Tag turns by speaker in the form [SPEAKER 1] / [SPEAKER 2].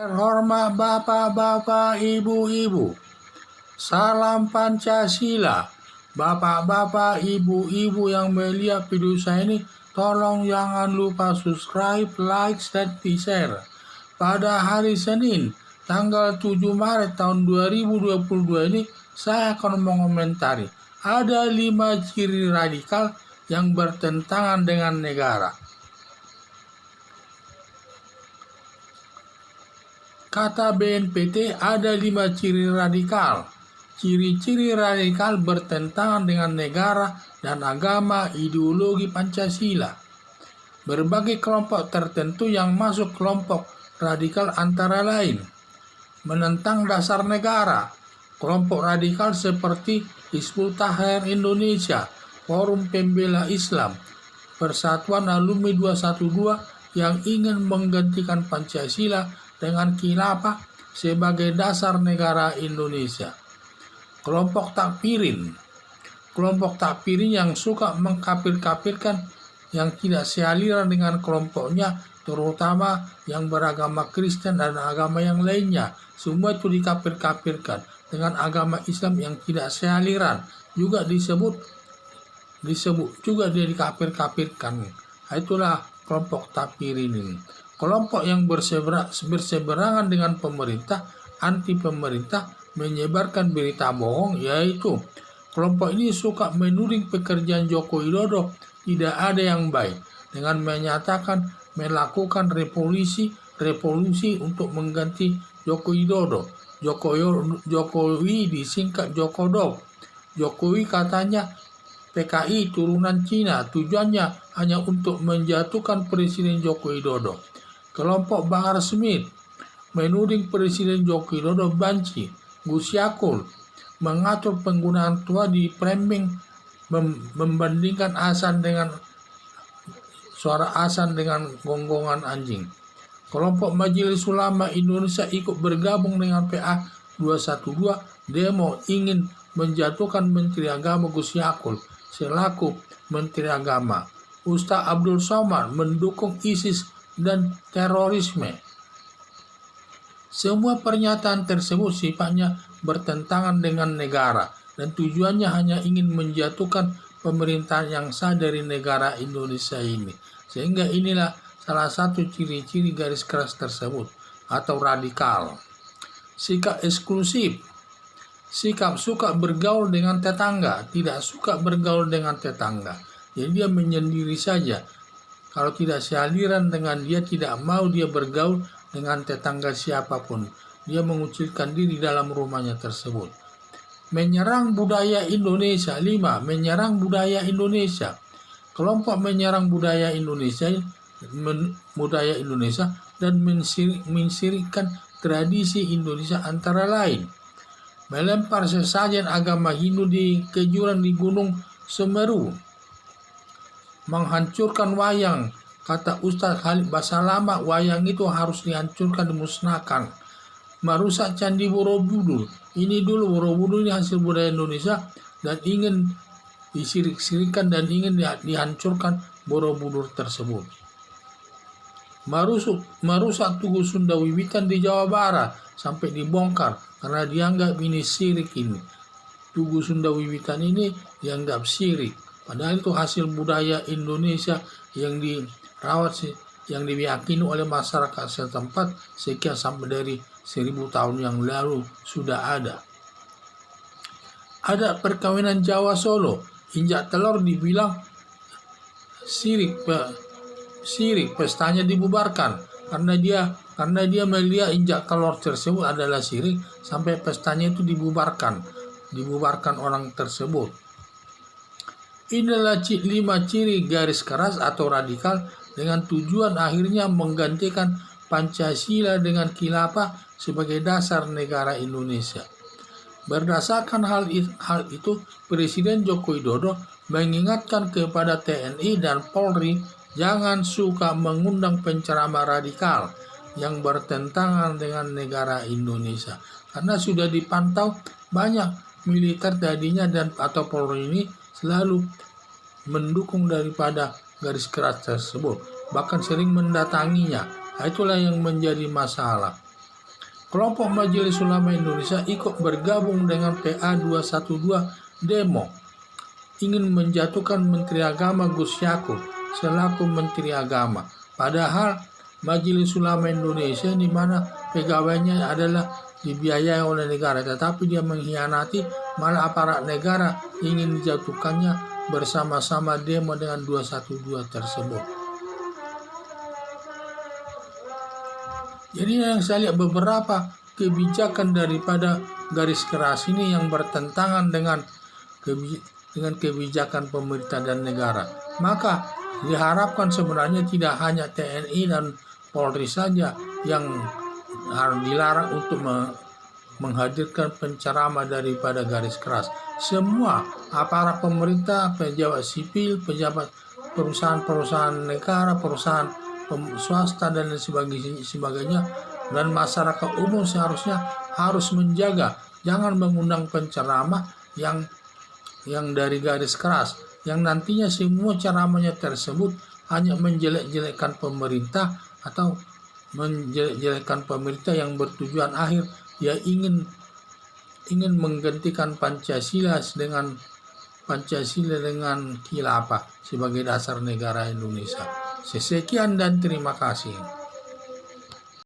[SPEAKER 1] Terhormat bapak-bapak, ibu-ibu, salam Pancasila. Bapak-bapak, ibu-ibu yang melihat video saya ini, tolong jangan lupa subscribe, like, dan share. Pada hari Senin, tanggal 7 Maret tahun 2022 ini, saya akan mengomentari ada 5 ciri radikal yang bertentangan dengan negara. Kata BNPT, ada 5 ciri radikal. Ciri-ciri radikal bertentangan dengan negara dan agama ideologi Pancasila. Berbagai kelompok tertentu yang masuk kelompok radikal antara lain menentang dasar negara. Kelompok radikal seperti Hizbut Tahrir Indonesia, Forum Pembela Islam, Persatuan Alumni 212 yang ingin menggantikan Pancasila dengan khilafah sebagai dasar negara Indonesia. Kelompok takfirin yang suka mengkafir-kafirkan yang tidak sealiran dengan kelompoknya, terutama yang beragama Kristen dan agama yang lainnya. Semua itu dikafir-kafirkan dengan agama Islam yang tidak sealiran, juga disebut juga dia dikafir-kafirkan. Itulah kelompok takfirin ini. Kelompok yang berseberangan dengan pemerintah, anti pemerintah, menyebarkan berita bohong, yaitu kelompok ini suka menuding pekerjaan Joko Widodo tidak ada yang baik dengan menyatakan melakukan revolusi untuk mengganti Joko Widodo. Jokowi disingkat Jokodok. Jokowi katanya PKI turunan Cina, tujuannya hanya untuk menjatuhkan Presiden Joko Widodo. Kelompok Bahar Smith menuding Presiden Joko Widodo banci, Gus Yakul mengatur penggunaan tua di framing, membandingkan suara azan dengan gonggongan anjing. Kelompok Majelis Ulama Indonesia ikut bergabung dengan PA 212 demo ingin menjatuhkan Menteri Agama Gus Yakul selaku Menteri Agama. Ustaz Abdul Somad mendukung ISIS dan terorisme. Semua pernyataan tersebut sifatnya bertentangan dengan negara dan tujuannya hanya ingin menjatuhkan pemerintahan yang sah dari negara Indonesia ini. Sehingga inilah salah satu ciri-ciri garis keras tersebut atau radikal. Sikap eksklusif, sikap suka bergaul dengan tetangga, tidak suka bergaul dengan tetangga. Jadi dia menyendiri saja. Kalau tidak sealiran dengan dia, tidak mau dia bergaul dengan tetangga siapapun. Dia mengucilkan diri dalam rumahnya tersebut. Menyerang budaya Indonesia. 5. Menyerang budaya Indonesia. Kelompok menyerang budaya Indonesia dan mensirikkan tradisi Indonesia antara lain. Melempar sesajen agama Hindu di kejuran di Gunung Semeru. Menghancurkan wayang. Kata Ustaz Khalid Basalamah, wayang itu harus dihancurkan, dimusnahkan. Merusak Candi Borobudur. Ini dulu Borobudur ini hasil budaya Indonesia dan ingin disirik-sirikan dan ingin dihancurkan Borobudur tersebut. Merusak Tugu Sunda Wiwitan di Jawa Barat sampai dibongkar karena dianggap ini syirik ini. Tugu Sunda Wiwitan ini dianggap syirik. Padahal itu hasil budaya Indonesia yang dirawat, yang diyakini oleh masyarakat setempat sekian sampai dari 1000 tahun yang lalu sudah ada. Ada perkawinan Jawa Solo, injak telur dibilang syirik, pestanya dibubarkan karena dia melihat injak telur tersebut adalah syirik sampai pestanya itu dibubarkan orang tersebut. Inilah 5 ciri garis keras atau radikal dengan tujuan akhirnya menggantikan Pancasila dengan khilafah sebagai dasar negara Indonesia. Berdasarkan hal itu, Presiden Joko Widodo mengingatkan kepada TNI dan Polri jangan suka mengundang penceramah radikal yang bertentangan dengan negara Indonesia. Karena sudah dipantau banyak militer tadinya atau Polri ini selalu mendukung daripada garis keras tersebut, bahkan sering mendatanginya. Itulah yang menjadi masalah. kelompok Majelis Ulama Indonesia ikut bergabung dengan PA 212 demo ingin menjatuhkan Menteri Agama Gus Yakut selaku Menteri Agama. Padahal Majelis Ulama Indonesia di mana pegawainya adalah dibiayai oleh negara, tetapi dia mengkhianati, malah aparat negara ingin dijatuhkannya bersama-sama demo dengan 212 tersebut. Jadi yang saya lihat beberapa kebijakan daripada garis keras ini yang bertentangan dengan kebijakan pemerintah dan negara. Maka diharapkan sebenarnya tidak hanya TNI dan Polri saja yang dilarang untuk menghadirkan penceramah daripada garis keras. Semua aparat pemerintah, pejabat sipil, pejabat perusahaan-perusahaan negara, perusahaan swasta dan sebagainya, dan masyarakat umum seharusnya harus menjaga jangan mengundang penceramah yang dari garis keras, yang nantinya semua ceramahnya tersebut hanya menjelek-jelekkan pemerintah atau menjelek-jelekkan pemerintah yang bertujuan akhir ya ingin menggantikan Pancasila dengan khilafah sebagai dasar negara Indonesia. Sekian dan terima kasih.